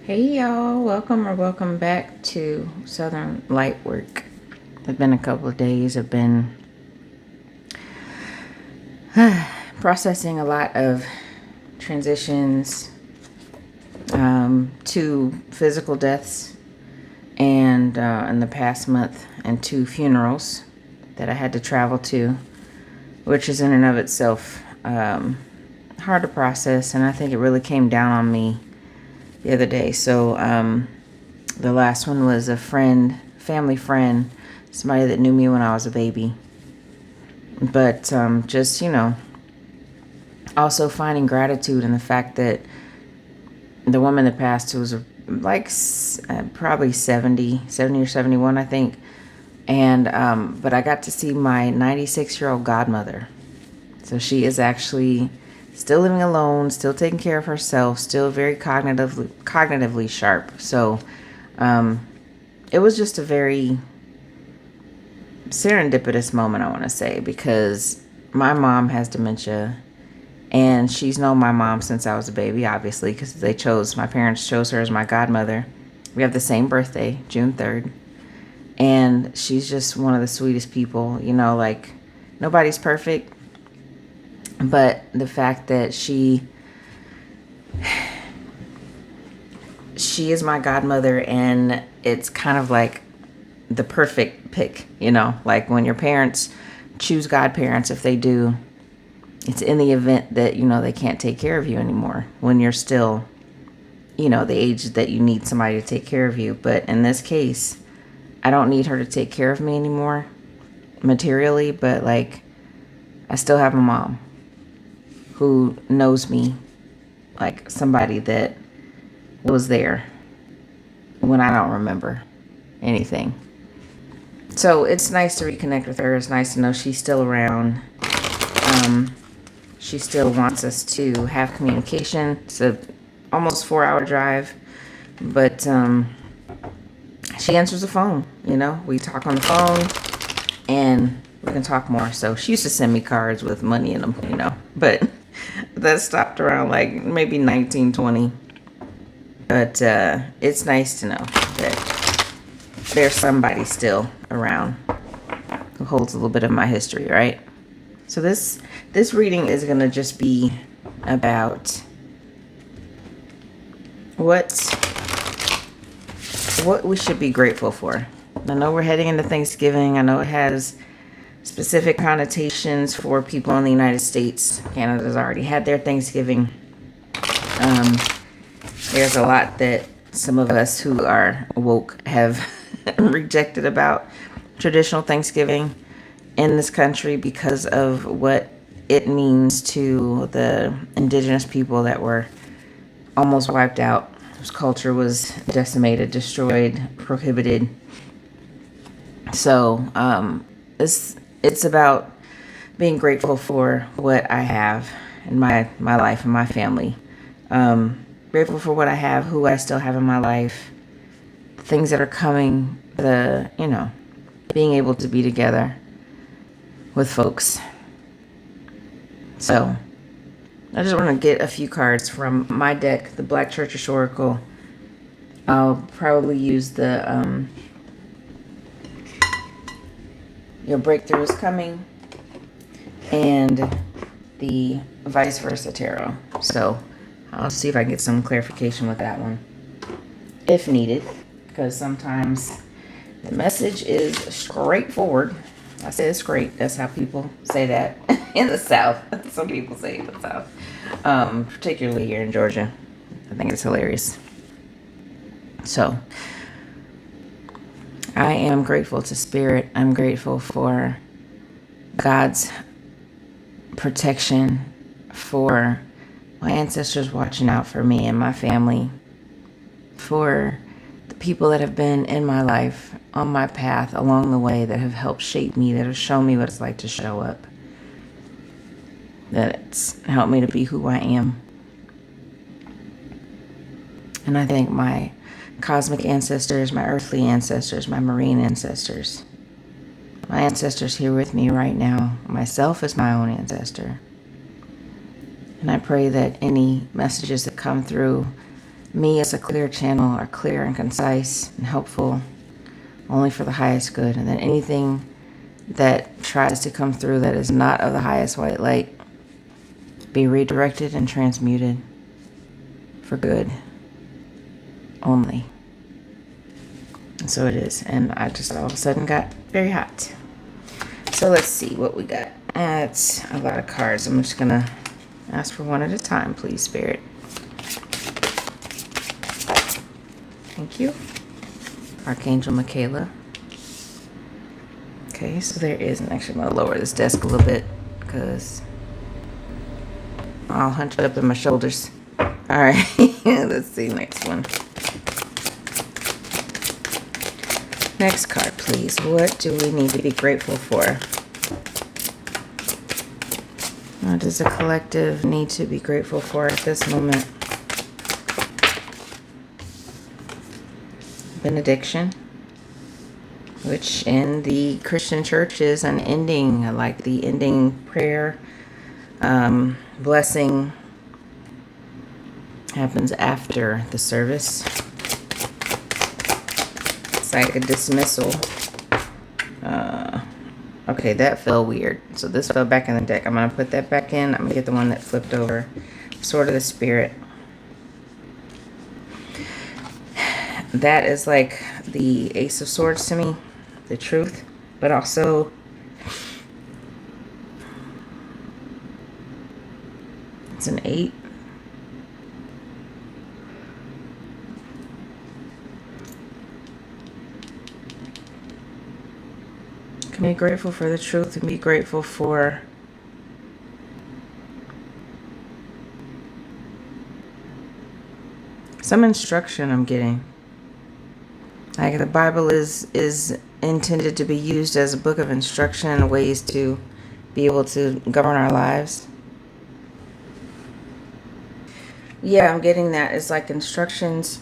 Hey y'all, welcome back to Southern Lightwork. It's been a couple of days. I've been processing a lot of transitions to physical deaths and in the past month, and two funerals that I had to travel to, which is in and of itself hard to process, and I think it really came down on me the other day. So the last one was a family friend, somebody that knew me when I was a baby. But just, also finding gratitude in the fact that the woman that passed was probably 70 or 71, I think. And but I got to see my 96-year-old godmother. So she is actually still living alone, still taking care of herself, still very cognitively sharp. So it was just a very serendipitous moment, I want to say, because my mom has dementia, and she's known my mom since I was a baby, obviously, because my parents chose her as my godmother. We have the same birthday, June 3rd. And she's just one of the sweetest people, like nobody's perfect. But the fact that she is my godmother, and it's kind of like the perfect pick, like when your parents choose godparents, if they do, it's in the event that, they can't take care of you anymore when you're still, the age that you need somebody to take care of you. But in this case, I don't need her to take care of me anymore materially, but like I still have a mom who knows me like somebody that was there when I don't remember anything. So it's nice to reconnect with her. It's nice to know she's still around. She still wants us to have communication. It's a almost 4-hour drive, but she answers the phone. We talk on the phone, and we can talk more. So she used to send me cards with money in them, but that stopped around like maybe 1920. But it's nice to know that there's somebody still around who holds a little bit of my history, right? So this reading is going to just be about what we should be grateful for. I know we're heading into Thanksgiving. I know it has specific connotations for people in the United States. Canada's already had their Thanksgiving. There's a lot that some of us who are woke have rejected about traditional Thanksgiving in this country because of what it means to the indigenous people that were almost wiped out, whose culture was decimated, destroyed, prohibited. So it's about being grateful for what I have in my life and my family. Grateful for what I have, who I still have in my life, the things that are coming, being able to be together with folks. So I just want to get a few cards from my deck, the Black Churchish Oracle. I'll probably use the Your Breakthrough is Coming and the Vice Versa Tarot. So I'll see if I can get some clarification with that one, if needed, because sometimes the message is straightforward. I say it's great. That's how people say that in the South. Some people say it in the South, particularly here in Georgia. I think it's hilarious. So I am grateful to Spirit. I'm grateful for God's protection, for my ancestors watching out for me and my family, for the people that have been in my life, on my path along the way, that have helped shape me, that have shown me what it's like to show up, that it's helped me to be who I am. And I thank my cosmic ancestors, my earthly ancestors, my marine ancestors, my ancestors here with me right now, myself as my own ancestor. And I pray that any messages that come through me as a clear channel are clear and concise and helpful only for the highest good. And then anything that tries to come through that is not of the highest white light be redirected and transmuted for good only. And so it is. And I just all of a sudden got very hot. So let's see what we got. It's a lot of cards. I'm just going to ask for one at a time, please, Spirit. Thank you. Archangel Michaela. Okay, so there is, and actually I'm going to lower this desk a little bit because I'll hunch it up in my shoulders. All right, let's see, next one. Next card, please. What do we need to be grateful for? What does the collective need to be grateful for at this moment? Benediction, which in the Christian church is an ending, like the ending prayer. Blessing happens after the service. It's like a dismissal. Okay, that fell weird. So this fell back in the deck. I'm going to put that back in. I'm going to get the one that flipped over. Sword of the Spirit. That is like the Ace of Swords to me. The truth. But also it's an 8. Can be grateful for the truth and be grateful for some instruction I'm getting. Like the Bible is intended to be used as a book of instruction, ways to be able to govern our lives. Yeah, I'm getting that. It's like instructions.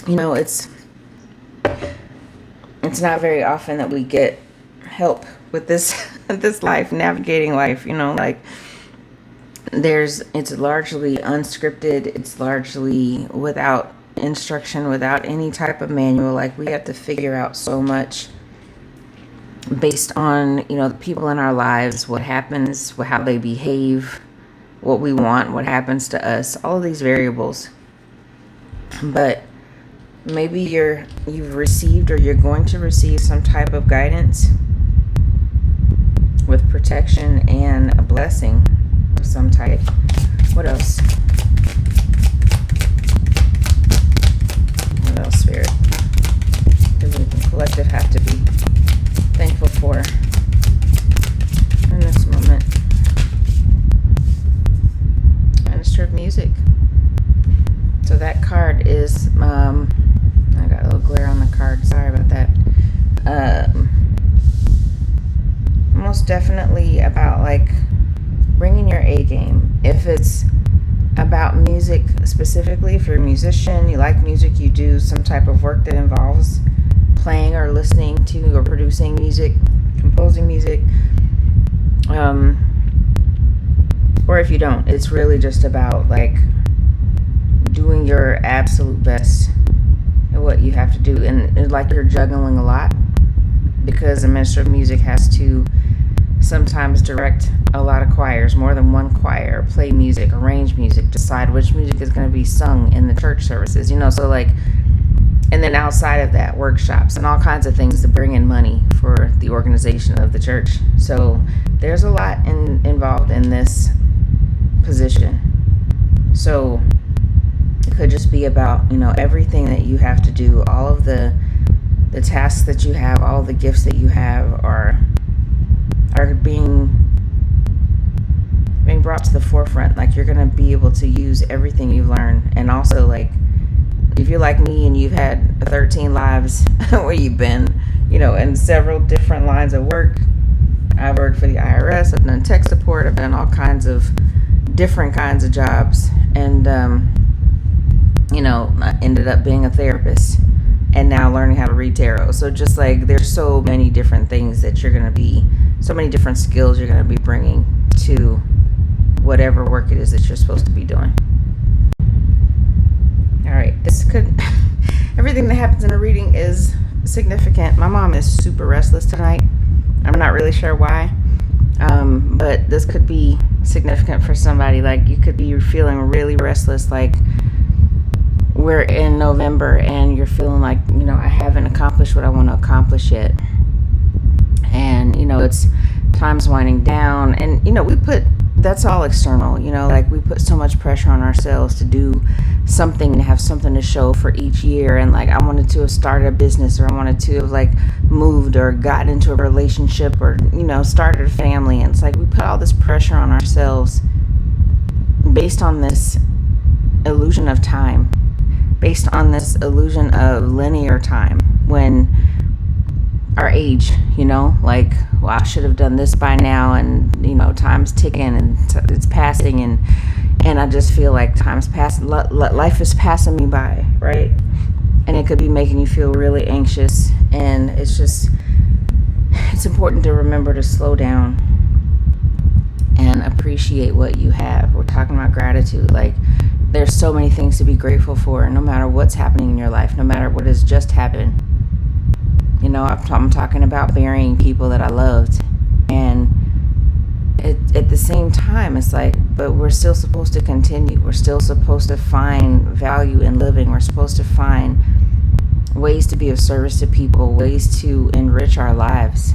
You know, it's not very often that we get help with this this life, navigating life, you know, like it's largely unscripted. It's largely without instruction, without any type of manual. Like we have to figure out so much based on, you know, the people in our lives, what happens, how they behave, what we want, what happens to us, all of these variables. But maybe you've received or you're going to receive some type of guidance with protection and a blessing of some type. What else? What else, Spirit? Do we, the collective, have to be thankful for in this moment? Minister of Music. So that card is, I got a little glare on the card. Sorry about that. Most definitely about like bringing your A game. If it's about music specifically, if you're a musician, you like music, you do some type of work that involves playing or listening to or producing music, composing music, or if you don't, it's really just about like doing your absolute best at what you have to do. And like you're juggling a lot, because a minister of music has to sometimes direct a lot of choirs, more than one choir, play music, arrange music, decide which music is going to be sung in the church services, you know, so like, and then outside of that, workshops and all kinds of things to bring in money for the organization of the church. So there's a lot involved in this position. So it could just be about, you know, everything that you have to do, all of the tasks that you have, all the gifts that you have are being brought to the forefront. Like you're going to be able to use everything you've learned. And also, like, if you're like me and you've had 13 lives where you've been, you know, in several different lines of work. I've worked for the IRS, I've done tech support, I've done all kinds of different kinds of jobs. And, you know, I ended up being a therapist and now learning how to read tarot. So just like there's so many different things that you're going to be, so many different skills you're going to be bringing to whatever work it is that you're supposed to be doing. All right, everything that happens in a reading is significant. My mom is super restless tonight. I'm not really sure why, but this could be significant for somebody. Like, you could be feeling really restless, like we're in November and you're feeling like, I haven't accomplished what I want to accomplish yet. And, it's time's winding down. And, that's all external, like we put so much pressure on ourselves to do something, to have something to show for each year. And like, I wanted to have started a business, or I wanted to have like moved or gotten into a relationship, or, started a family. And it's like we put all this pressure on ourselves based on this illusion of time, based on this illusion of linear time, when our age, like, well, I should have done this by now, and time's ticking and it's passing, and I just feel like time's passing, life is passing me by, right? And it could be making you feel really anxious. And it's important to remember to slow down and appreciate what you have. We're talking about gratitude. Like, there's so many things to be grateful for, no matter what's happening in your life, no matter what has just happened. I'm talking about burying people that I loved. And at the same time, it's like, but we're still supposed to continue. We're still supposed to find value in living. We're supposed to find ways to be of service to people, ways to enrich our lives.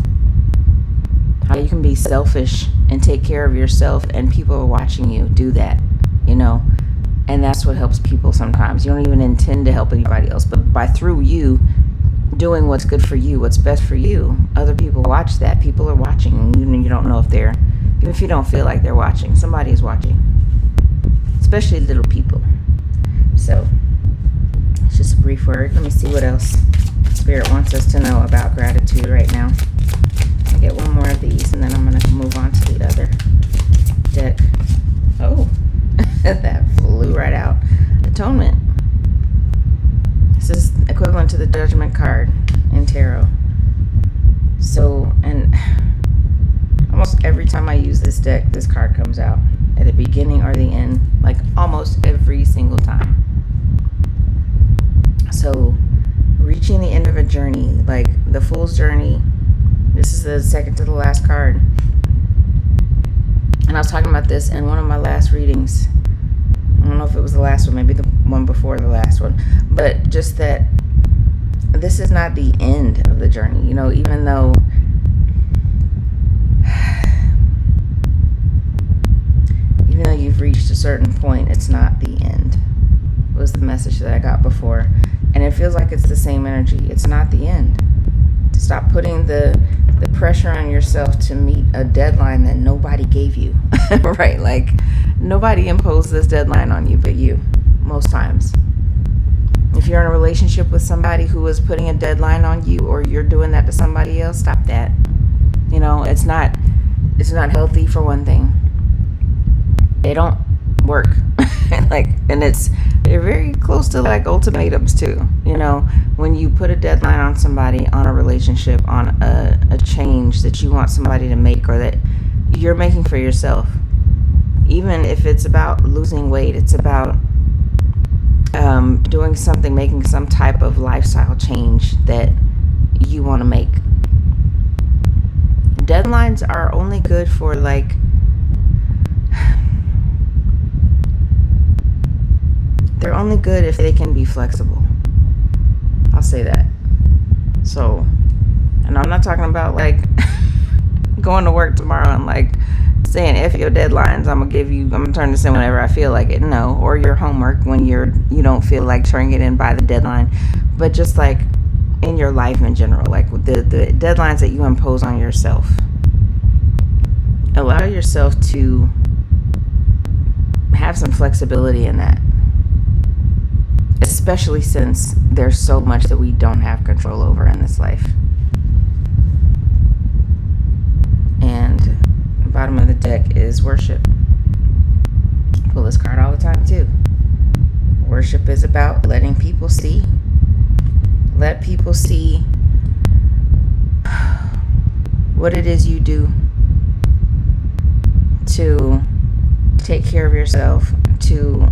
How you can be selfish and take care of yourself, and people are watching you do that, And that's what helps people sometimes. You don't even intend to help anybody else, but through you doing what's good for you, what's best for you, other people watch that. People are watching. You don't know even if you don't feel like they're watching, somebody is watching, especially little people. So it's just a brief word. Let me see what else Spirit wants us to know about gratitude right now. I'll get one more of these, and then I'm going to move on to the other deck. Oh, that flew right out. Atonement. This is equivalent to the Judgment card in tarot. So, and almost every time I use this deck, this card comes out at the beginning or the end, like almost every single time. So, reaching the end of a journey, like the Fool's Journey. This is the second to the last card. And I was talking about this in one of my last readings. I don't know if it was the last one, maybe the one before the last one, but just that this is not the end of the journey, even though you've reached a certain point, it's not the end, was the message that I got before. And it feels like it's the same energy. It's not the end. Stop putting the pressure on yourself to meet a deadline that nobody gave you, right? Like, nobody imposed this deadline on you but you, most times. If you're in a relationship with somebody who is putting a deadline on you, or you're doing that to somebody else, stop that. It's not healthy, for one thing. They don't work. And they're very close to like ultimatums too. When you put a deadline on somebody, on a relationship, on a change that you want somebody to make, or that you're making for yourself. Even if it's about losing weight, it's about doing something, making some type of lifestyle change that you want to make. Deadlines are only good for they're only good if they can be flexible. I'll say that. So, and I'm not talking about going to work tomorrow and saying F your deadlines, I'm gonna turn this in whenever I feel like it. No. Or your homework when you don't feel like turning it in by the deadline. But just in your life in general, the deadlines that you impose on yourself. Allow yourself to have some flexibility in that. Especially since there's so much that we don't have control over in this life. And the bottom of the deck is worship. Pull this card all the time too. Worship is about letting people see. Let people see what it is you do to take care of yourself, to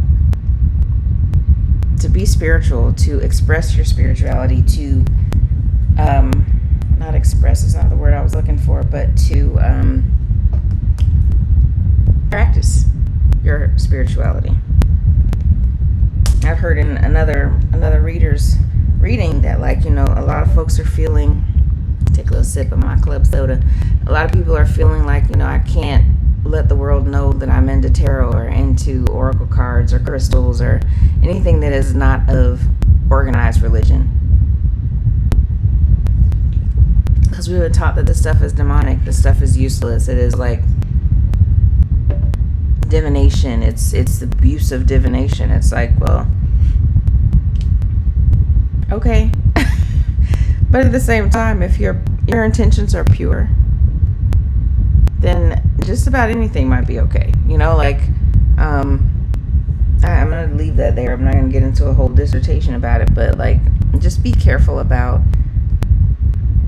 be spiritual, to express your spirituality, to not express is not the word I was looking for, but to practice your spirituality. I've heard in another reader's reading that, like, you know, a lot of folks are feeling, take a little sip of my club soda, a lot of people are feeling like, you know, I can't let the world know that I'm into tarot or into oracle cards or crystals or anything that is not of organized religion, because we were taught that this stuff is demonic, this stuff is useless, it is like divination, it's abuse of divination. It's like, well, okay. But at the same time, if your intentions are pure, then just about anything might be okay. You know, like, I'm going to leave that there. I'm not going to get into a whole dissertation about it, but like, just be careful about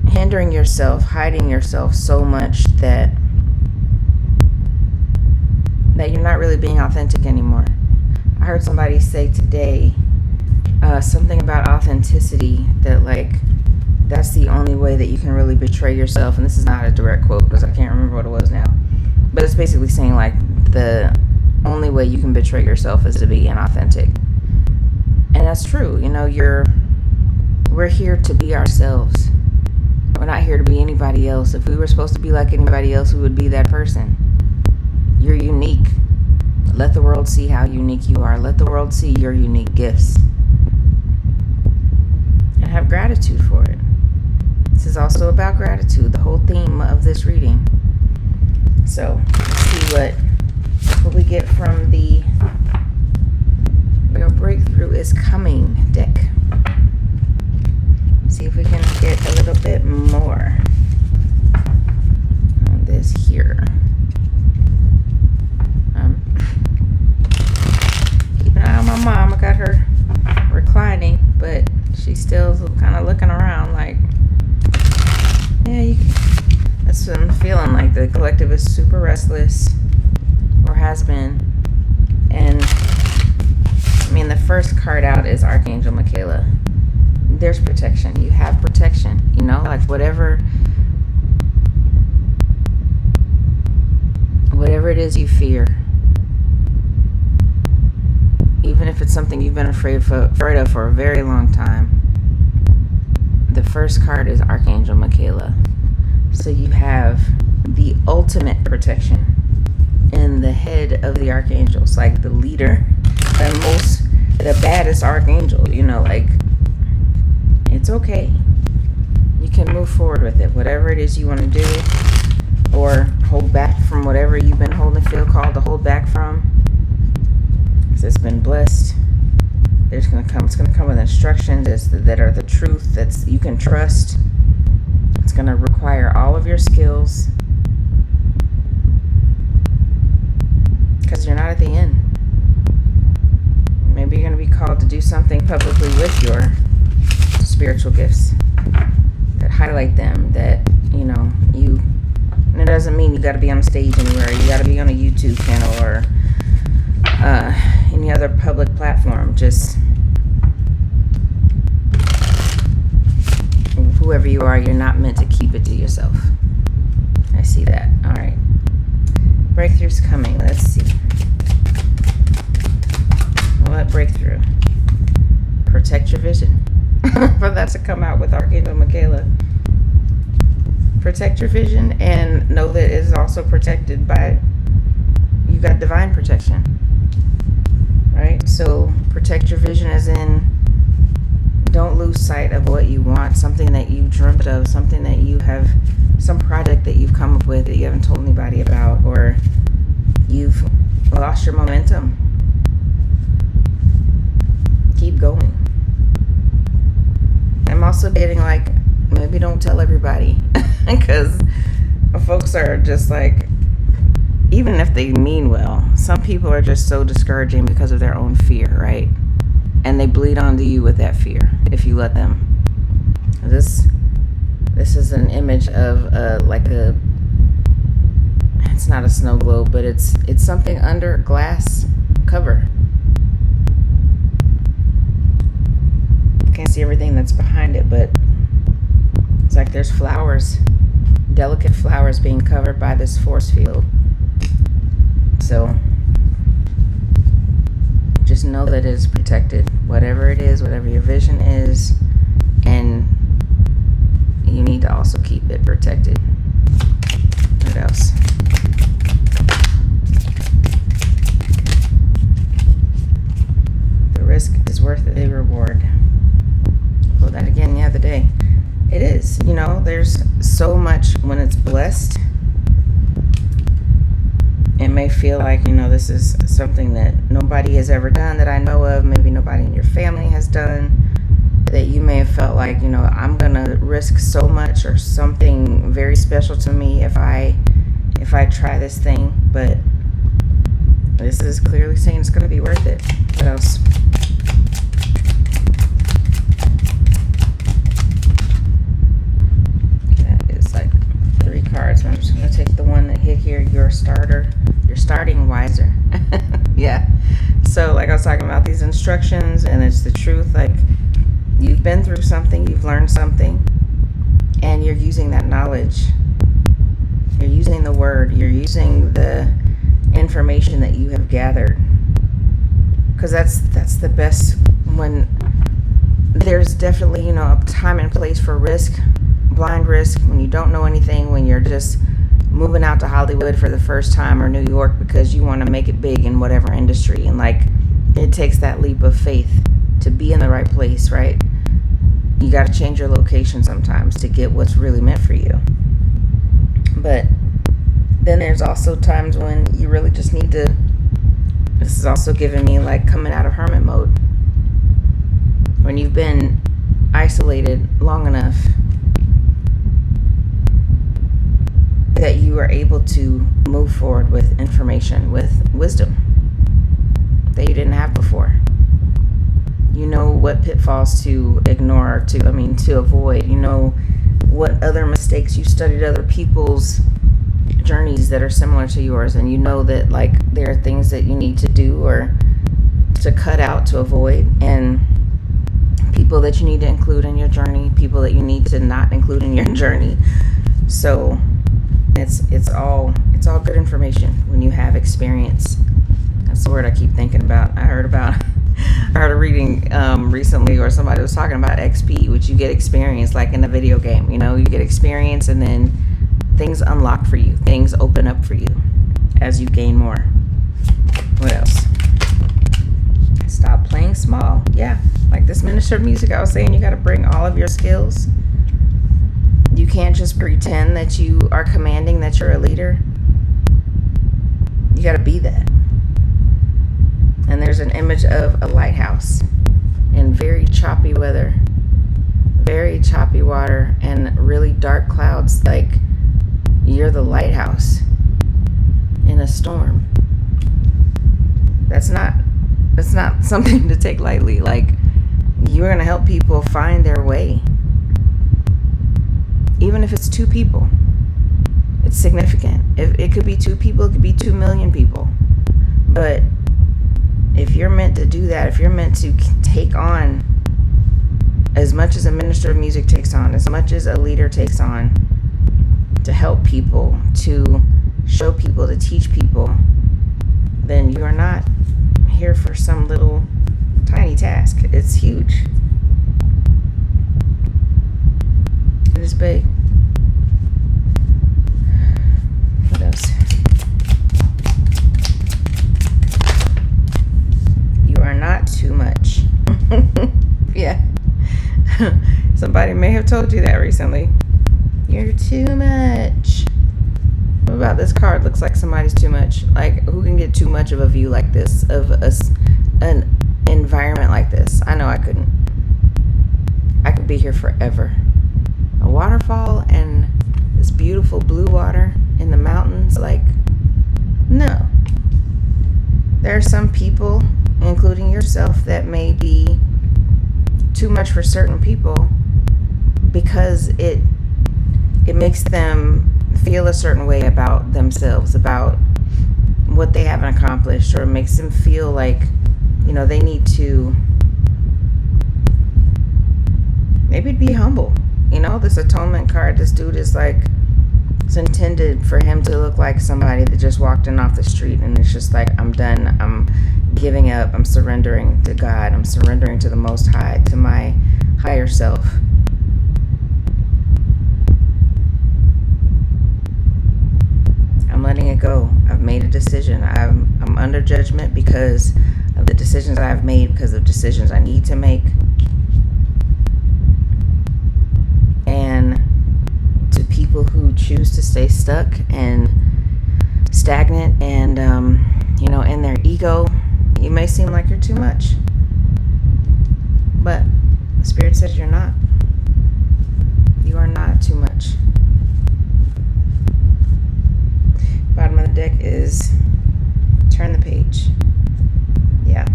hindering yourself, hiding yourself so much that you're not really being authentic anymore. I heard somebody say today something about authenticity, that like that's the only way that you can really betray yourself. And this is not a direct quote because I can't remember what it was now, but it's basically saying like the only way you can betray yourself is to be inauthentic. And that's true. You know, we're here to be ourselves. We're not here to be anybody else. If we were supposed to be like anybody else, we would be that person. You're unique. Let the world see how unique you are. Let the world see your unique gifts. And have gratitude for it. This is also about gratitude, the whole theme of this reading. So, let's see what we get from the Your Breakthrough is Coming deck. See if we can get a little bit more on this here. Keep an eye on my mom. I got her reclining, but she's still kind of looking around like, yeah, that's what I'm feeling like. The collective is super restless, or has been. And I mean, the first card out is Archangel Michaela. There's protection. You have protection. You know, like whatever it is you fear, even if it's something you've been afraid of for a very long time, the first card is Archangel Michaela. So you have the ultimate protection in the head of the archangels, like the leader, the baddest archangel. You know, like, it's okay. You can move forward with it. Whatever it is you want to do, or hold back from whatever you've been feel called to hold back from. Because it's been blessed. It's going to come with instructions that are the truth, that you can trust. It's going to require all of your skills. Because you're not at the end. Maybe you're going to be called to do something publicly with your spiritual gifts that highlight them, that, you know, and it doesn't mean you got to be on a stage anywhere. You got to be on a YouTube channel or any other public platform. Just whoever you are, you're not meant to keep it to yourself. I see that. All right. Breakthrough's coming. Let's see. What breakthrough? Protect your vision. For that to come out with Archangel Michaela. Protect your vision and know that it is also protected by, you got divine protection. Right? So protect your vision as in, don't lose sight of what you want, something that you dreamt of, something that you have, some project that you've come up with that you haven't told anybody about, or you've lost your momentum. Keep going. I'm also getting like, maybe don't tell everybody, because folks are just like, even if they mean well, some people are just so discouraging because of their own fear, right? And they bleed onto you with that fear if you let them. This is an image of it's it's not a snow globe, but it's something under glass cover. Can't see everything that's behind it, but it's like there's flowers, delicate flowers being covered by this force field. So just know that it is protected, whatever it is, whatever your vision is, and you need to also keep it protected. What else? The risk is worth the reward. Pull that again the other day. It is. You know, there's so much when it's blessed. It may feel like, you know, this is something that nobody has ever done that I know of. Maybe nobody in your family has done. That you may have felt like, you know, I'm gonna risk so much or something very special to me if I try this thing. But this is clearly saying it's gonna be worth it. What else? That is like 3 cards. I'm just gonna take the one that hit here. You're starting wiser. Yeah. So like I was talking about these instructions, and it's the truth. Like, you've been through something, you've learned something, and you're using that knowledge. You're using the word, you're using the information that you have gathered. Because that's the best. When there's definitely, you know, a time and place for risk, blind risk, when you don't know anything, when you're just moving out to Hollywood for the first time, or New York because you want to make it big in whatever industry. And like, it takes that leap of faith to be in the right place, right? You got to change your location sometimes to get what's really meant for you. But then there's also times when you really just need to, this is also giving me like coming out of hermit mode. When you've been isolated long enough that you are able to move forward with information, with wisdom that you didn't have before. You know what pitfalls to ignore, to avoid. You know what other mistakes, you studied other people's journeys that are similar to yours, and you know that like there are things that you need to do or to cut out, to avoid, and people that you need to include in your journey, people that you need to not include in your journey. So it's all good information when you have experience. That's the word I keep thinking about. I heard a reading recently where somebody was talking about XP, which you get experience like in a video game. You know, you get experience and then things unlock for you. Things open up for you as you gain more. What else? Stop playing small. Yeah, like this minister of music I was saying, you got to bring all of your skills. You can't just pretend that you are commanding, that you're a leader. You got to be that. And there's an image of a lighthouse in very choppy weather, very choppy water, and really dark clouds. Like, you're the lighthouse in a storm. That's not something to take lightly. Like, you're going to help people find their way. Even if it's 2 people, it's significant. If it could be 2 people, it could be 2 million people. But if you're meant to do that, if you're meant to take on as much as a minister of music takes on, as much as a leader takes on, to help people, to show people, to teach people, then you are not here for some little tiny task. It's huge. It is big. What else? You are not too much. Yeah. Somebody may have told you that recently. You're too much. What about this card? Looks like somebody's too much. Like, who can get too much of a view like this, of an environment like this? I know I couldn't. I could be here forever. A waterfall and this beautiful blue water in the mountains. Like, no. There are some people, including yourself, that may be too much for certain people because it makes them feel a certain way about themselves, about what they haven't accomplished, or makes them feel like, they need to maybe be humble. This atonement card, this dude is like, it's intended for him to look like somebody that just walked in off the street and it's just like, I'm done, I'm giving up, I'm surrendering to God, I'm surrendering to the Most High, to my higher self. I'm letting it go. I've made a decision. I'm under judgment because of the decisions I've made, because of decisions I need to make. And to people who choose to stay stuck and stagnant and, in their ego, you may seem like you're too much. But Spirit says you're not. You are not too much. Bottom of the deck is turn the page. Yeah,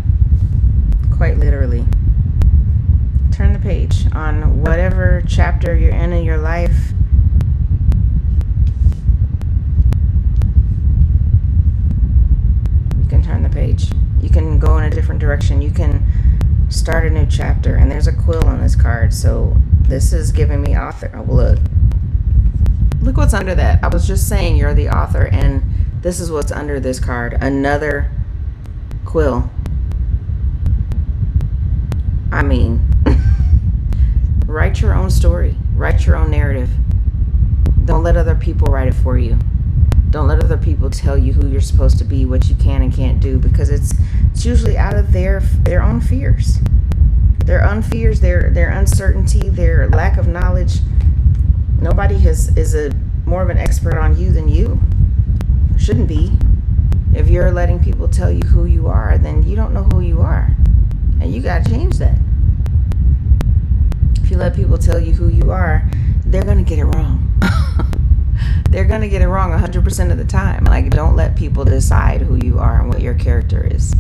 quite literally. Turn the page on whatever chapter you're in your life. You can turn the page. You can go in a different direction. You can start a new chapter. And there's a quill on this card. So this is giving me author. Oh, look what's under that. I was just saying you're the author, and this is what's under this card. Another quill. I mean, write your own story. Write your own narrative. Don't let other people write it for you. Don't let other people tell you who you're supposed to be, what you can and can't do, because it's usually out of their own fears. Their own fears, their uncertainty, their lack of knowledge. Nobody is more of an expert on you than you. Shouldn't be. If you're letting people tell you who you are, then you don't know who you are. And you got to change that. If you let people tell you who you are, they're going to get it wrong. They're going to get it wrong 100% of the time. Like, don't let people decide who you are and what your character is.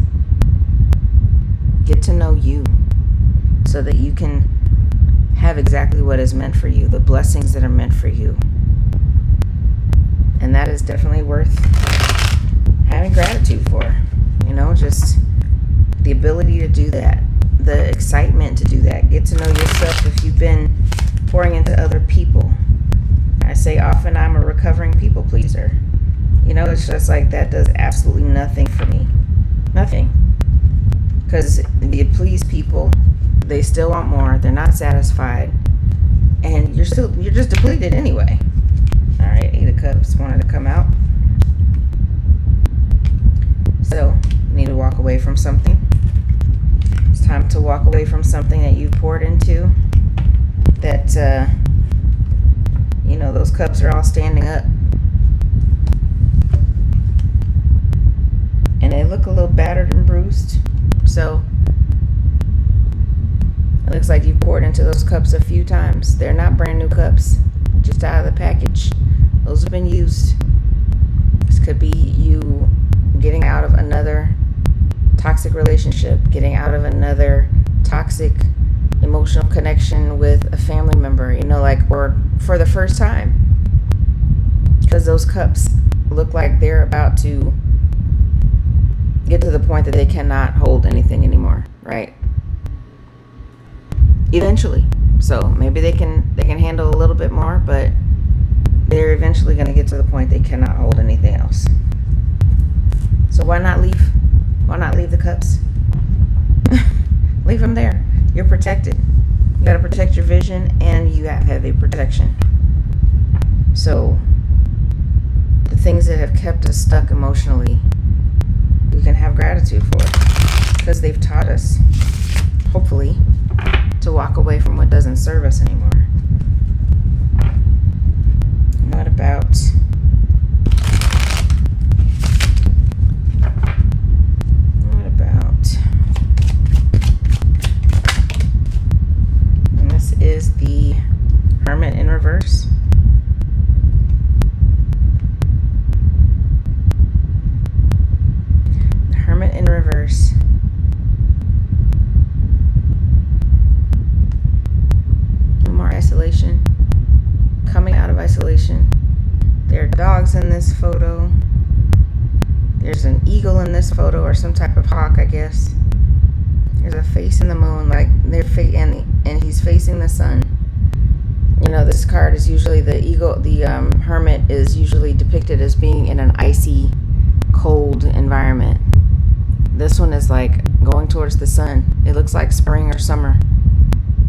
Get to know you so that you can have exactly what is meant for you, the blessings that are meant for you. And that is definitely worth having gratitude for. Just the ability to do that, the excitement to do that. Get to know yourself. If you've been pouring into other people, I say often I'm a recovering people pleaser. It's just like that does absolutely nothing for me. Nothing. Because you please people, they still want more. They're not satisfied. And you're just depleted anyway. All right, 8 of Cups wanted to come out. So, you need to walk away from something. It's time to walk away from something that you poured into. That, those cups are all standing up. And they look a little battered and bruised. So, it looks like you've poured into those cups a few times. They're not brand new cups, just out of the package. Those have been used. This could be you getting out of another toxic relationship, getting out of another toxic emotional connection with a family member, or for the first time. Because those cups look like they're about to get to the point that they cannot hold anything anymore, right? Eventually. So maybe they can handle a little bit more, but they're eventually going to get to the point they cannot hold anything else. So why not leave? Why not leave the cups? Leave them there. You're protected. You got to protect your vision, and you have heavy protection. So the things that have kept us stuck emotionally, we can have gratitude for, because they've taught us, hopefully, to walk away from what doesn't serve us anymore. What about and this is the Hermit in reverse. Hermit in reverse. No more isolation. Coming out of isolation. an eagle in this photo, or some type of hawk, I guess. There's a face in the moon, like and he's facing the sun. You know, this card is usually the eagle. The hermit is usually depicted as being in an icy, cold environment. This one is like going towards the sun. It looks like spring or summer.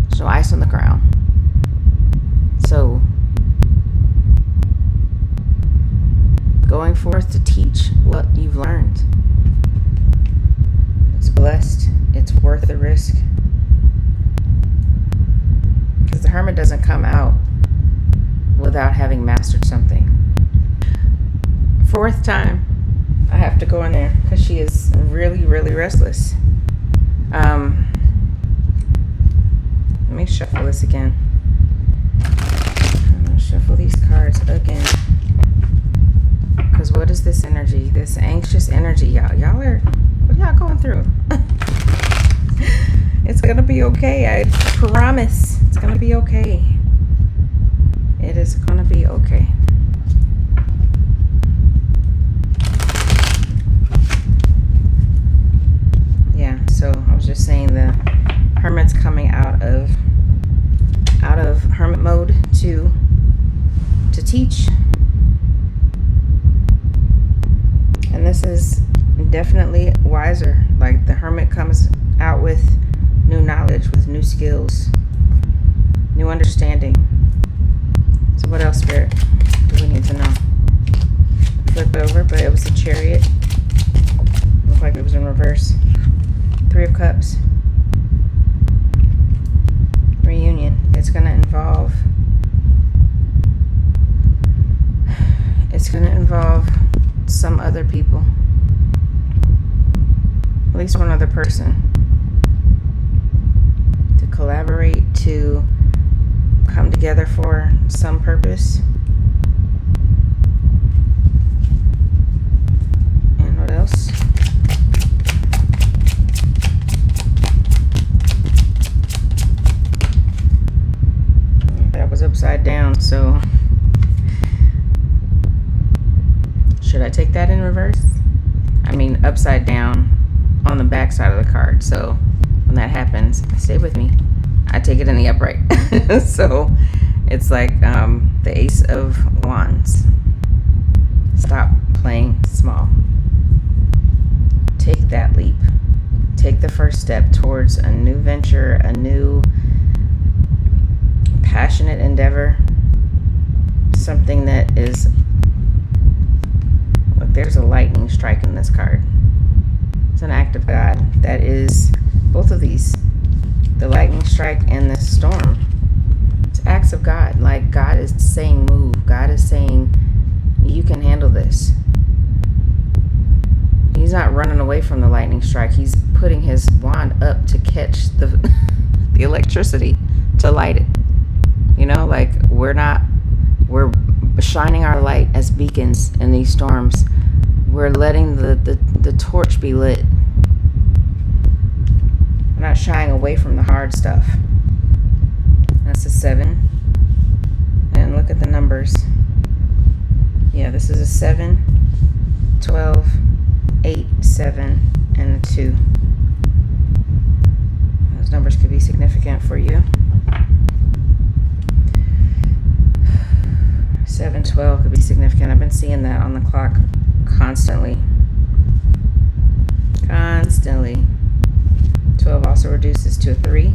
There's no ice on the ground. So, going forth to teach what you've learned. It's blessed. It's worth the risk. Because the hermit doesn't come out without having mastered something. 4th time I have to go in there because she is really, really restless. Let me shuffle this again. I'm going to shuffle these cards again. Because what is this energy? This anxious energy, y'all. Y'all are, what are y'all going through? It's going to be okay. I promise. It's going to be okay. It is going to be okay. Yeah, so I was just saying the hermit's coming out of hermit mode to teach. And this is definitely wiser. Like the hermit comes out with new knowledge, with new skills, new understanding. So what else, Spirit, do we need to know? Flip over, but it was the Chariot. Looked like it was in reverse. 3 of Cups. Reunion. It's going to involve some other people. At least one other person. To collaborate, to come together for some purpose. And what else? That was upside down, so should I take that in reverse? I mean upside down on the back side of the card. So when that happens, stay with me. I take it in the upright. So it's like the Ace of Wands. Stop playing small. Take that leap. Take the first step towards a new venture, a new passionate endeavor. Something that is, look, there's a lightning strike in this card. It's an act of God. That is both of these. The lightning strike and the storm. It's acts of God. Like God is saying move. God is saying you can handle this. He's not running away from the lightning strike. He's putting his wand up to catch the electricity, to light it. You know, like we're shining our light as beacons in these storms. We're letting the torch be lit. We're not shying away from the hard stuff. That's a 7. And look at the numbers. Yeah, this is a 7, 12, 8, 7, and a 2. Those numbers could be significant for you. 7, 12 could be significant. I've been seeing that on the clock constantly. Constantly. 12 also reduces to a 3.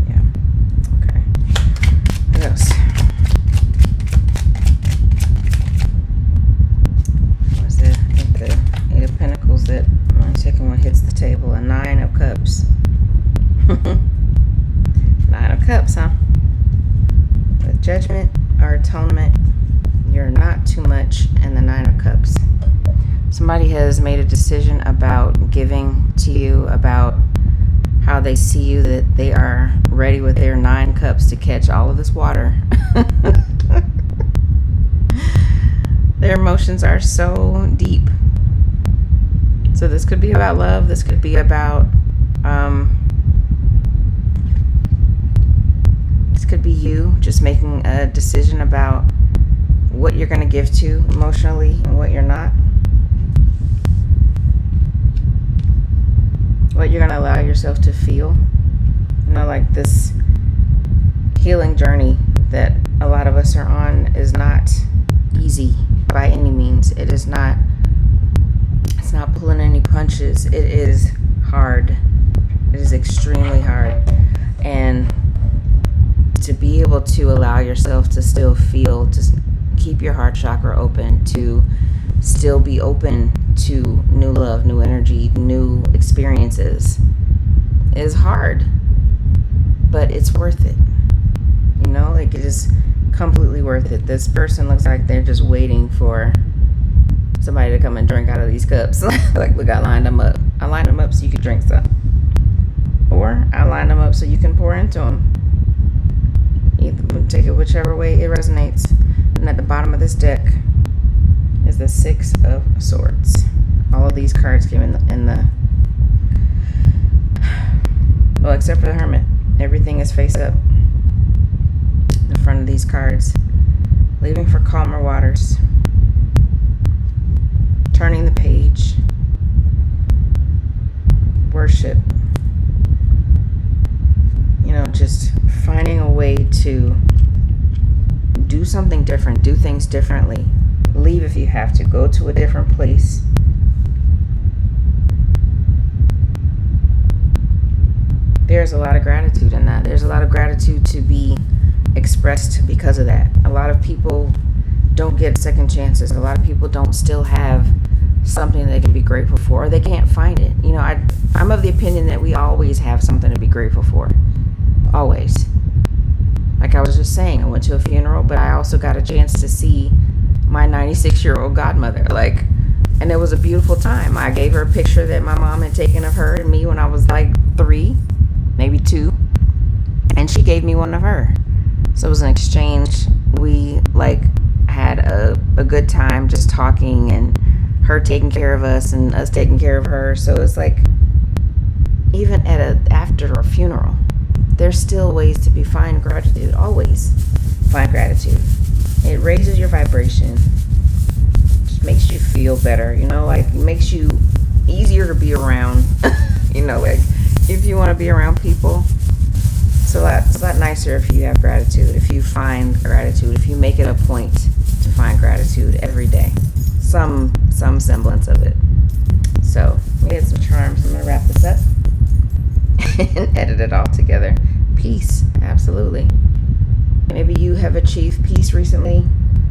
Yeah. Okay. What else? What was it? I think the 8 of Pentacles that my second one hits the table. A 9 of Cups. 9 of Cups, huh? With Judgment or Atonement, you're not too much, and the 9 of Cups. Somebody has made a decision about giving to you, about how they see you, that they are ready with their 9 cups to catch all of this water. Their emotions are so deep. So this could be about love. This could be about could be you just making a decision about what you're going to give to emotionally and what you're not. What you're going to allow yourself to feel. You know, like this healing journey that a lot of us are on is not easy by any means. It's not pulling any punches. It is hard. It is extremely hard. And to be able to allow yourself to still feel, to keep your heart chakra open, to still be open to new love, new energy, new experiences is hard, but it's worth it. You know, like it is completely worth it. This person looks like they're just waiting for somebody to come and drink out of these cups. Like, look, I lined them up. I lined them up so you could drink some. Or I lined them up so you can pour into them. Either take it whichever way it resonates. And at the bottom of this deck is the Six of Swords. All of these cards came in the well, except for the Hermit. Everything is face up. The front of these cards. Leaving for calmer waters. Turning the page. Worship. You know, just finding a way to do something different, do things differently. Leave if you have to. Go to a different place. There's a lot of gratitude in that. There's a lot of gratitude to be expressed because of that. A lot of people don't get second chances. A lot of people don't still have something they can be grateful for, or they can't find it. You know, I'm of the opinion that we always have something to be grateful for. Always. Like I was just saying, I went to a funeral, but I also got a chance to see my 96-year-old godmother. Like, and it was a beautiful time. I gave her a picture that my mom had taken of her and me when I was like 3, maybe 2. And she gave me one of her. So it was an exchange. We like had a good time just talking, and her taking care of us and us taking care of her. So it's like, even after a funeral, there's still ways to find gratitude. Always find gratitude. It raises your vibration. Just makes you feel better. You know, like it makes you easier to be around. You know, like if you want to be around people, it's a lot nicer if you have gratitude. If you find gratitude, if you make it a point to find gratitude every day, some semblance of it. So we had some charms. I'm gonna wrap this up and edit it all together. Peace, absolutely. Maybe you have achieved peace recently,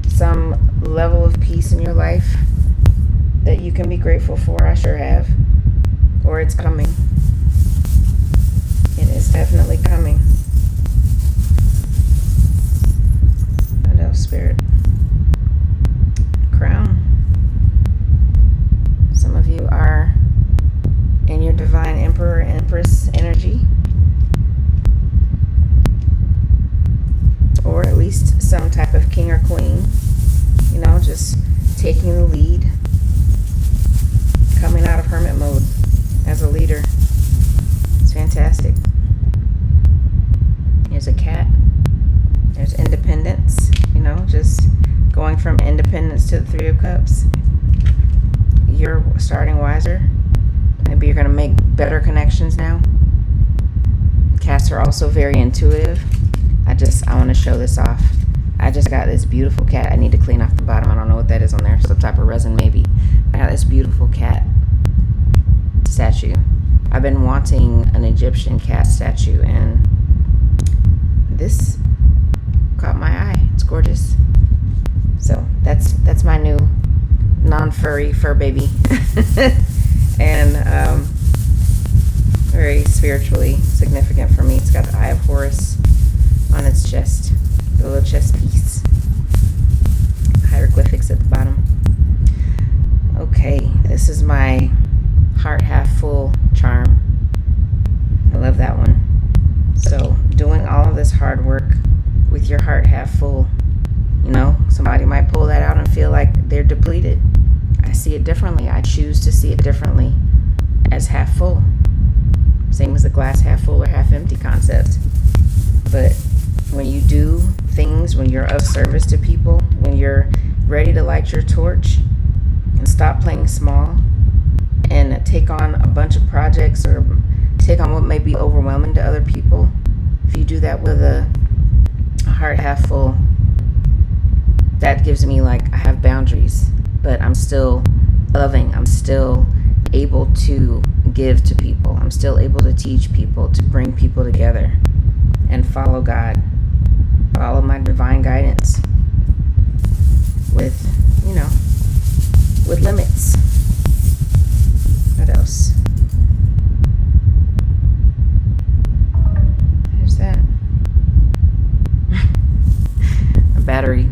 some level of peace in your life that you can be grateful for. I sure have. Or it's coming. It is definitely coming. What else, Spirit? Crown. Some of you are in your divine Emperor, Empress energy. Or at least some type of king or queen. You know, just taking the lead. Coming out of hermit mode as a leader. It's fantastic. There's a cat. There's independence. You know, just going from independence to the Three of Cups. You're starting wiser. Maybe you're going to make better connections now. Cats are also very intuitive. I want to show this off. I just got this beautiful cat. I need to clean off the bottom. I don't know what that is on there. Some type of resin maybe. I got this beautiful cat statue. I've been wanting an Egyptian cat statue, and this caught my eye. It's gorgeous. So that's my new non-furry fur baby. And very spiritually significant for me. It's got the Eye of Horus on its chest, the little chest piece. Hieroglyphics at the bottom. Okay, this is my heart half full charm. I love that one. So doing all of this hard work with your heart half full, you know, somebody might pull that out and feel like they're depleted. I see it differently. I choose to see it differently as half full. Same as the glass half full or half empty concept. But when you do things, when you're of service to people, when you're ready to light your torch and stop playing small and take on a bunch of projects or take on what may be overwhelming to other people, if you do that with a heart half full, that gives me like I have boundaries, but I'm still loving. I'm still able to give to people. I'm still able to teach people, to bring people together and follow God, follow my divine guidance with, with limits. What else? There's that. A battery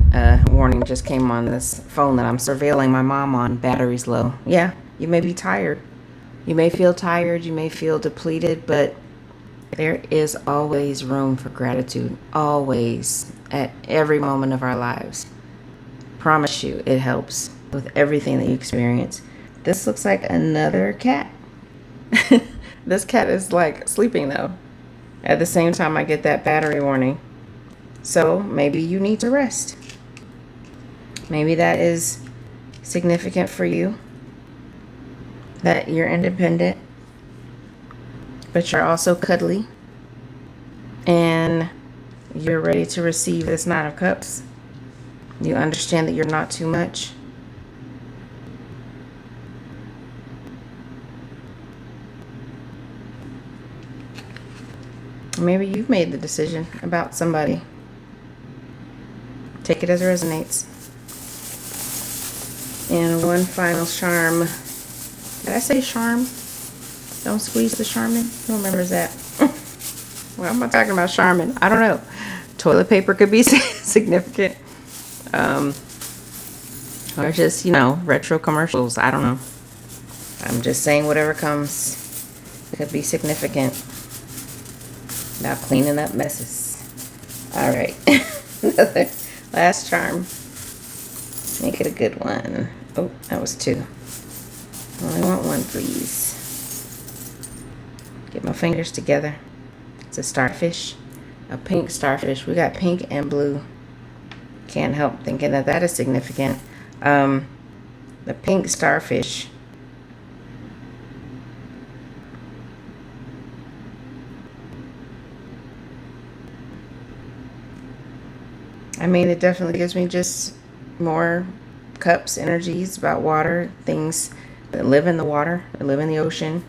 warning just came on this phone that I'm surveilling my mom on. Battery's low. Yeah, you may be tired. You may feel tired. You may feel depleted, but there is always room for gratitude. Always. At every moment of our lives. Promise you, it helps with everything that you experience. This looks like another cat. This cat is like sleeping though. At the same time, I get that battery warning. So maybe you need to rest. Maybe that is significant for you. That you're independent, but you're also cuddly. And you're ready to receive this Nine of Cups. You understand that you're not too much. Maybe you've made the decision about somebody. Take it as it resonates. And one final charm. Did I say charm? Don't squeeze the charmin? Who remembers that? Well, I'm not talking about charmin. I don't know. Toilet paper could be significant. Or just, retro commercials. I don't know. I'm just saying whatever comes could be significant. About cleaning up messes. All right. Another last charm. Make it a good one. Oh, that was 2. Only want 1, please. Get my fingers together. It's a starfish. A pink starfish. We got pink and blue. Can't help thinking that is significant. The pink starfish. I mean, it definitely gives me just more cups, energies about water, things that live in the water, that live in the ocean.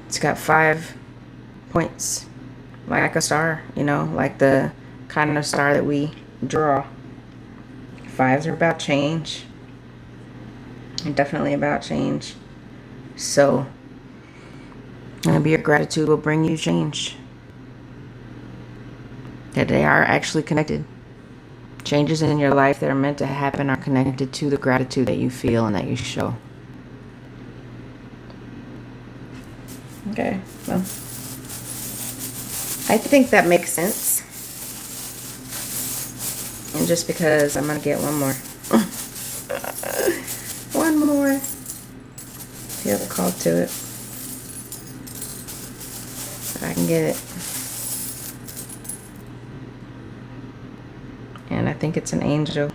It's got 5 points, like a star, like the kind of star that we draw. 5s are about change. And definitely about change. So, maybe your gratitude will bring you change. That they are actually connected. Changes in your life that are meant to happen are connected to the gratitude that you feel and that you show. Okay, well, I think that makes sense. And just because I'm going to get one more. One more. Feel the call to it. I can get it. And I think it's an angel.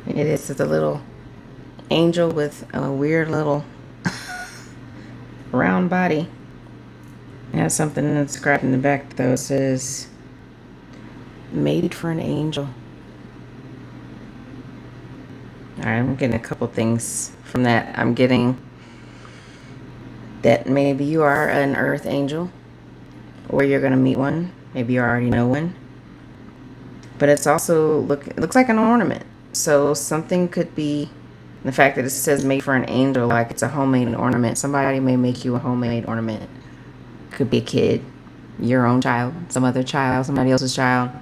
It is the little angel with a weird little round body. It has something inscribed in the back though. It says, "Made for an angel." Alright, I'm getting a couple things from that. I'm getting that maybe you are an earth angel, or you're going to meet one. Maybe you already know one. But it's also, it looks like an ornament. So something could be, the fact that it says made for an angel, like it's a homemade ornament. Somebody may make you a homemade ornament. Could be a kid, your own child, some other child, somebody else's child,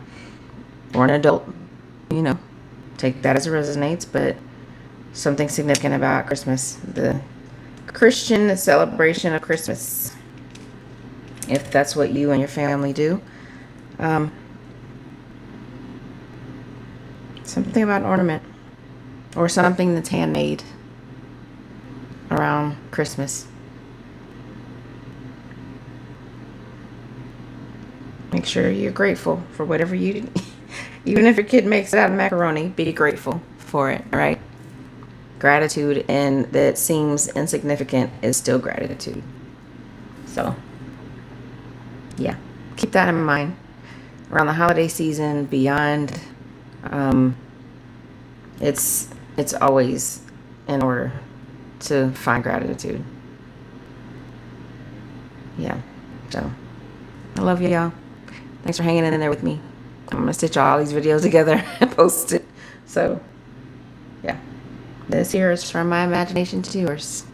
or an adult. Take that as it resonates, but something significant about Christmas, the Christian celebration of Christmas, if that's what you and your family do. Something about an ornament. or something that's handmade around Christmas. Make sure you're grateful for whatever you even if your kid makes it out of macaroni, be grateful for it, all right? Gratitude, and that seems insignificant, is still gratitude. So, yeah, keep that in mind. Around the holiday season, beyond, it's always in order to find gratitude. Yeah, so I love you, y'all. Thanks for hanging in there with me. I'm gonna stitch all these videos together and post it. So, yeah, this here is from my imagination to yours.